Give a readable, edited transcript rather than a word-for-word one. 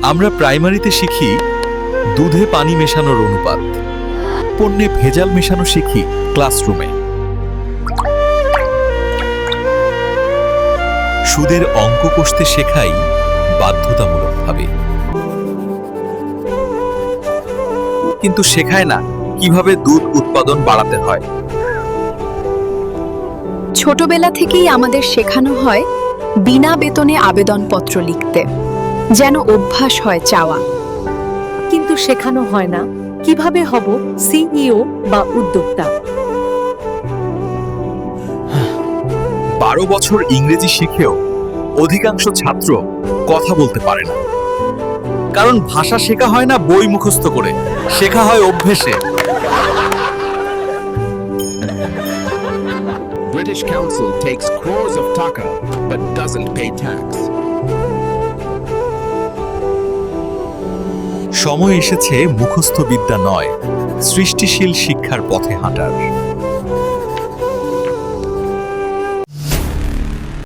আমরা প্রাইমারিতে শিখি দুধে পানি মেশানোর অনুপাত, পণ্যে ভেজাল মেশানো শিখি ক্লাসরুমে। সুদের অঙ্ক কষতে শেখাই বাধ্যতামূলকভাবে, কিন্তু শেখায় না কিভাবে দুধ উৎপাদন বাড়াতে হয়। ছোটবেলা থেকেই আমাদের শেখানো হয় বিনা বেতনে আবেদনপত্র লিখতে, যেন অভ্যাস হয় চাওয়া। কিন্তু শেখানো হয় না কিভাবে হব সিইও বা উদ্যোক্তা। 12 বছর ইংরেজি শিখেও অধিকাংশ ছাত্র কথা বলতে পারে না, কারণ ভাষা শেখা হয় না বই মুখস্থ করে, শেখা হয় অভ্যেসে। British Council takes crores of taka but doesn't pay tax. সময় এসেছে মুখস্থ বিদ্যা নয়, সৃষ্টিশীল শিক্ষার পথে হাঁটার।